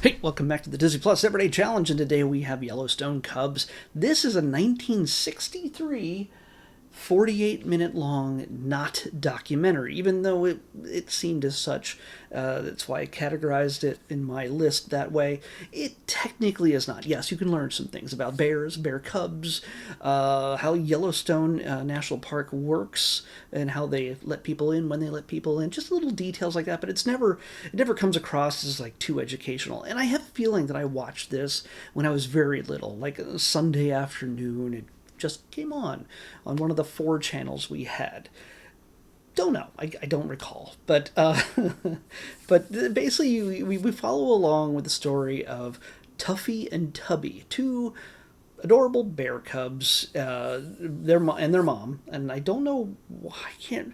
Hey, welcome back to the Disney Plus Everyday Challenge, and today we have Yellowstone Cubs. This is a 1963 48-minute long not documentary, even though it seemed as such. That's why I categorized it in my list that way. It technically is not. Yes, you can learn some things about bears, bear cubs, how Yellowstone National Park works, and how they let people in when they let people in. Just little details like that, but it never comes across as like too educational. And I have a feeling that I watched this when I was very little, like a Sunday afternoon. It just came on one of the four channels we had. Don't know. I don't recall. But but basically, we follow along with the story of Tuffy and Tubby, two adorable bear cubs, and their mom. And I don't know why I can't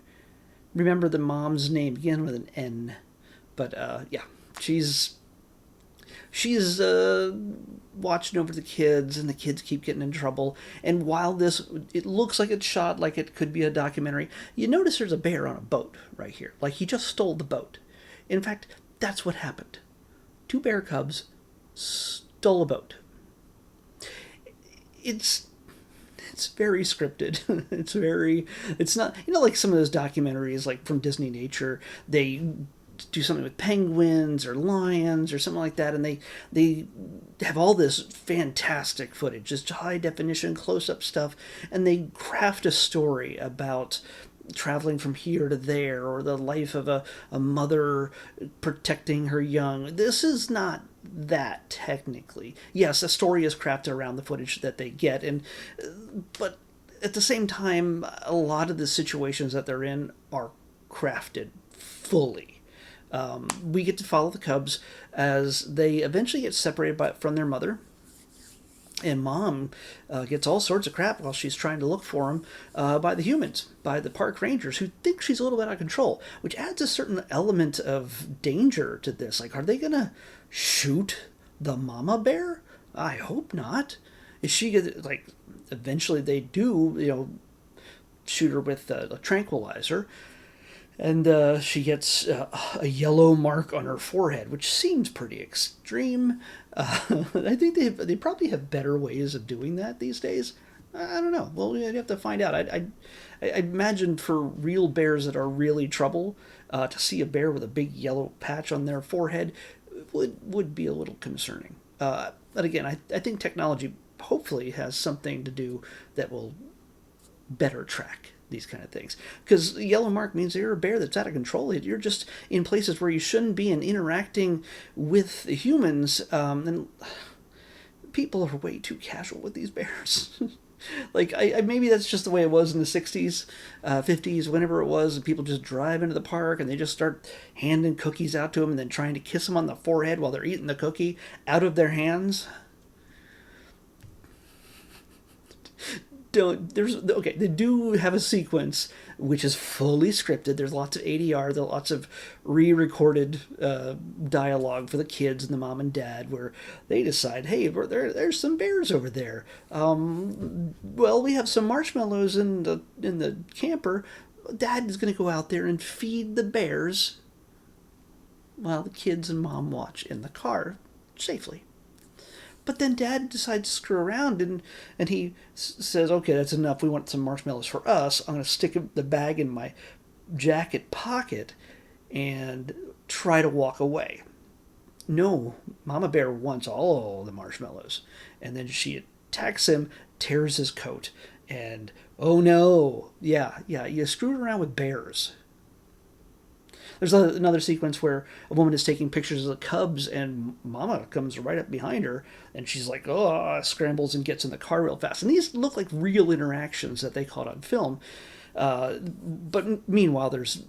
remember the mom's name. Begin with an N, but yeah, she's watching over the kids, and the kids keep getting in trouble. And while it looks like it's shot like it could be a documentary, you notice there's a bear on a boat right here. Like he just stole the boat. In fact, that's what happened. Two bear cubs stole a boat. It's very scripted. It's not, like some of those documentaries like from Disney Nature, they do something with penguins or lions or something like that, and they have all this fantastic footage, just high definition close up stuff, and they craft a story about traveling from here to there, or the life of a mother protecting her young. This is not that technically. Yes, a story is crafted around the footage that they get, and but at the same time, a lot of the situations that they're in are crafted fully. We get to follow the cubs as they eventually get separated from their mother, and mom gets all sorts of crap while she's trying to look for him by the humans, by the park rangers, who think she's a little bit out of control, which adds a certain element of danger to this. Like, are they gonna shoot the mama bear? I hope not. Is she gonna, like, eventually they do, shoot her with a tranquilizer, and she gets a yellow mark on her forehead, which seems pretty extreme. I think they probably have better ways of doing that these days. I don't know. Well, you'd have to find out. I imagine for real bears that are really trouble, to see a bear with a big yellow patch on their forehead would be a little concerning. But again, I think technology hopefully has something to do that will better track these kind of things, because the yellow mark means you're a bear that's out of control. You're just in places where you shouldn't be and interacting with the humans, and people are way too casual with these bears. Like, I maybe that's just the way it was in the 60s, 50s, whenever it was, and people just drive into the park and they just start handing cookies out to them and then trying to kiss them on the forehead while they're eating the cookie out of their hands. They do have a sequence which is fully scripted. There's lots of ADR, there's lots of re-recorded dialogue for the kids and the mom and dad, where they decide, hey, there's some bears over there. Well, we have some marshmallows in the camper. Dad is going to go out there and feed the bears while the kids and mom watch in the car safely. But then Dad decides to screw around, and he says, okay, that's enough. We want some marshmallows for us. I'm going to stick the bag in my jacket pocket and try to walk away. No, Mama Bear wants all the marshmallows. And then she attacks him, tears his coat, and oh no. Yeah, you screwed around with bears. There's another sequence where a woman is taking pictures of the cubs, and Mama comes right up behind her, and she's like, oh, scrambles and gets in the car real fast. And these look like real interactions that they caught on film. But meanwhile, there's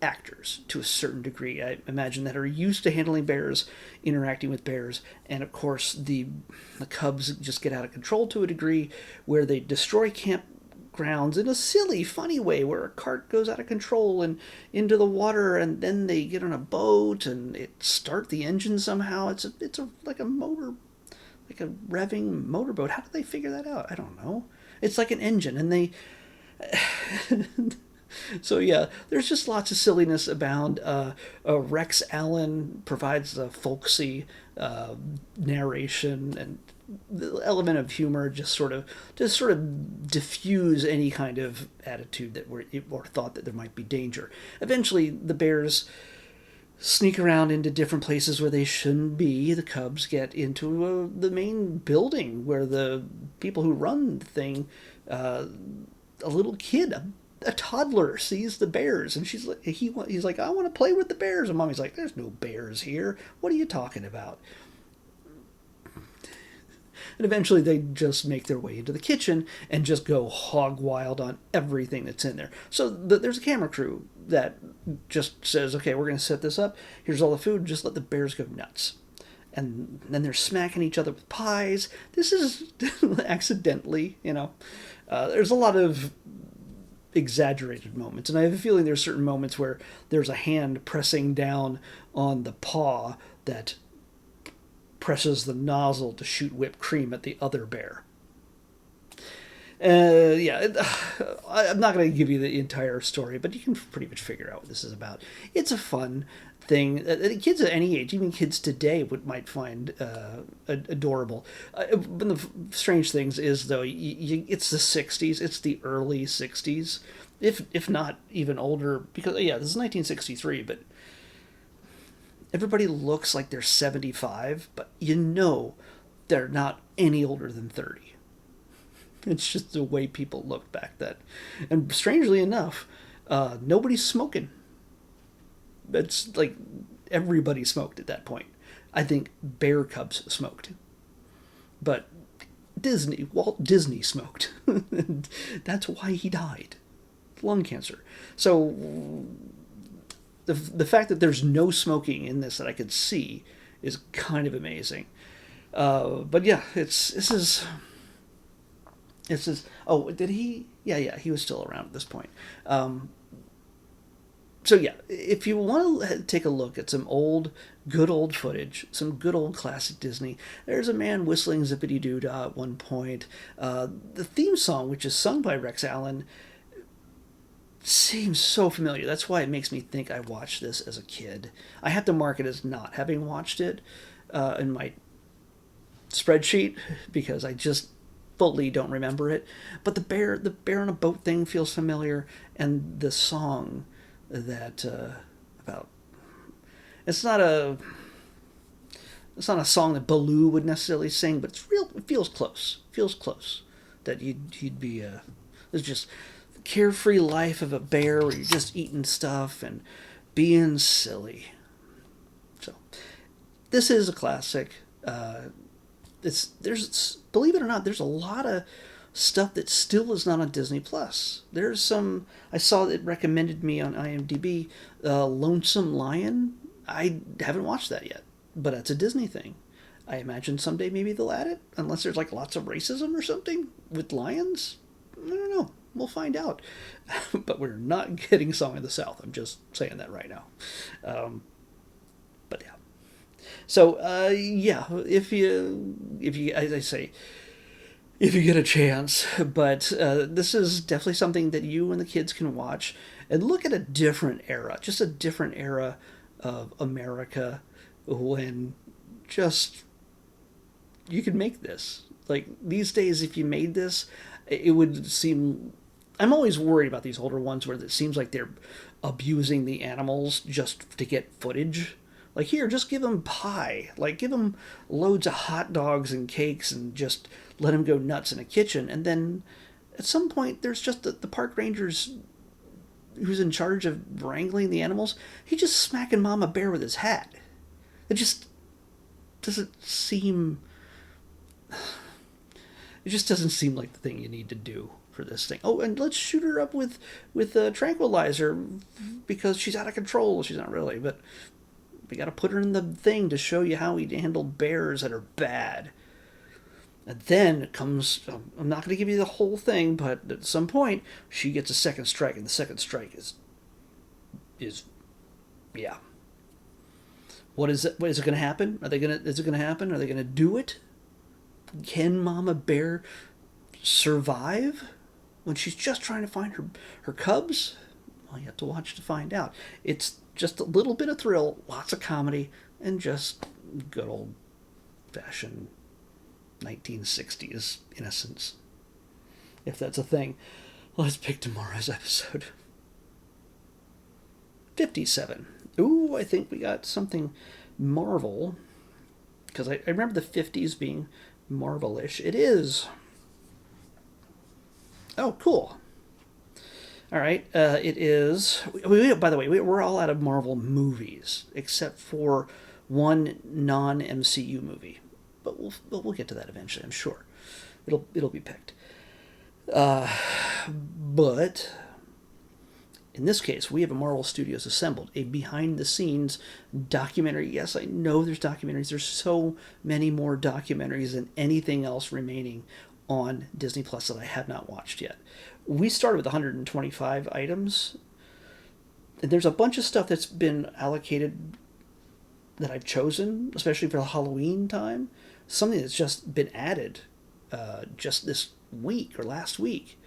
actors to a certain degree, I imagine, that are used to handling bears, interacting with bears, and of course the cubs just get out of control to a degree where they destroy campgrounds in a silly, funny way, where a cart goes out of control and into the water, and then they get on a boat and it start the engine somehow. It's like a motor, like a revving motorboat. How do they figure that out? I don't know. It's like an engine, and they So yeah, there's just lots of silliness abound. Rex Allen provides a folksy uh, narration, and the element of humor just sort of diffuse any kind of attitude that were or thought that there might be danger. Eventually, the bears sneak around into different places where they shouldn't be. The cubs get into the main building where the people who run the thing, uh, a little kid, a toddler, sees the bears, and he's like, I want to play with the bears, and mommy's like, there's no bears here. What are you talking about? And eventually they just make their way into the kitchen and just go hog wild on everything that's in there. So there's a camera crew that just says, okay, we're going to set this up. Here's all the food. Just let the bears go nuts. And then they're smacking each other with pies. This is accidentally, there's a lot of exaggerated moments. And I have a feeling there's certain moments where there's a hand pressing down on the paw that presses the nozzle to shoot whipped cream at the other bear. I'm not going to give you the entire story, but you can pretty much figure out what this is about. It's a fun thing. Kids at any age, even kids today, might find adorable. One of the strange things is, though, it's the 60s. It's the early 60s, if not even older, because, this is 1963, but everybody looks like they're 75, but they're not any older than 30. It's just the way people looked back then. And strangely enough, nobody's smoking. It's like everybody smoked at that point. I think bear cubs smoked. But Walt Disney smoked. And that's why he died. Lung cancer. So the fact that there's no smoking in this that I could see is kind of amazing. But yeah, this is. Oh, did he? Yeah, he was still around at this point. So yeah, if you want to take a look at some good old footage, some good old classic Disney, there's a man whistling Zippity Doo Dah at one point. The theme song, which is sung by Rex Allen, seems so familiar. That's why it makes me think I watched this as a kid. I have to mark it as not having watched it in my spreadsheet because I just fully don't remember it. But the bear on a boat thing feels familiar, and the song that about it's not a song that Baloo would necessarily sing, but it feels close that you'd be it's just carefree life of a bear where you're just eating stuff and being silly. So this is a classic. Believe it or not, there's a lot of stuff that still is not on Disney Plus. There's some I saw it recommended me on IMDb. Lonesome Lion. I haven't watched that yet, but that's a Disney thing. I imagine someday maybe they'll add it, unless there's like lots of racism or something with lions. I don't know. We'll find out. But we're not getting Song of the South. I'm just saying that right now. But yeah. So if you, as I say, if you get a chance, but this is definitely something that you and the kids can watch and look at a different era, just a different era of America when just you could make this. Like these days, if you made this, it would seem. I'm always worried about these older ones where it seems like they're abusing the animals just to get footage. Like, here, just give them pie. Like, give them loads of hot dogs and cakes and just let them go nuts in a kitchen. And then at some point, there's just the park rangers who's in charge of wrangling the animals. He's just smacking Mama Bear with his hat. It just doesn't seem. It just doesn't seem like the thing you need to do for this thing. Oh, and let's shoot her up with a tranquilizer because she's out of control. She's not really, but we got to put her in the thing to show you how we handle bears that are bad. And then it comes. I'm not going to give you the whole thing, but at some point she gets a second strike, and the second strike is yeah. What is it? What is it going to happen? Is it going to happen? Are they going to do it? Can Mama Bear survive when she's just trying to find her cubs? Well, you have to watch to find out. It's just a little bit of thrill, lots of comedy, and just good old-fashioned 1960s innocence, if that's a thing. Let's pick tomorrow's episode. 57. Ooh, I think we got something Marvel, because I remember the 50s being Marvel-ish. It is. Oh, cool. All right, it is. By the way, we're all out of Marvel movies except for one non-MCU movie, but we'll get to that eventually. I'm sure it'll be picked. But in this case, we have a Marvel Studios Assembled, a behind-the-scenes documentary. Yes, I know there's documentaries. There's so many more documentaries than anything else remaining on Disney Plus that I have not watched yet. We started with 125 items. And there's a bunch of stuff that's been allocated that I've chosen, especially for the Halloween time. Something that's just been added just this week or last week.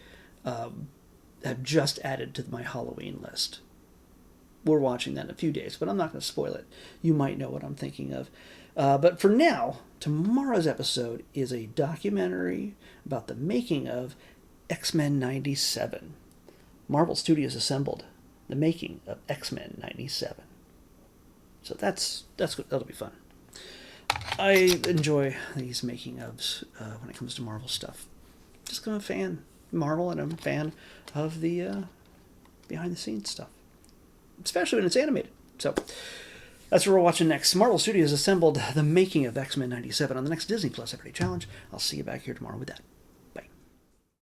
I've just added to my Halloween list. We're watching that in a few days, but I'm not going to spoil it. You might know what I'm thinking of. But for now, tomorrow's episode is a documentary about the making of X-Men 97. Marvel Studios Assembled, the making of X-Men 97. So that's good. That'll be fun. I enjoy these making ofs when it comes to Marvel stuff. Just 'cause I'm a fan of Marvel and I'm a fan of the behind the scenes stuff, especially when it's animated. So that's what we're watching next. Marvel Studios Assembled, the making of X-Men 97 on the next Disney Plus Everyday Challenge. I'll see you back here tomorrow with that.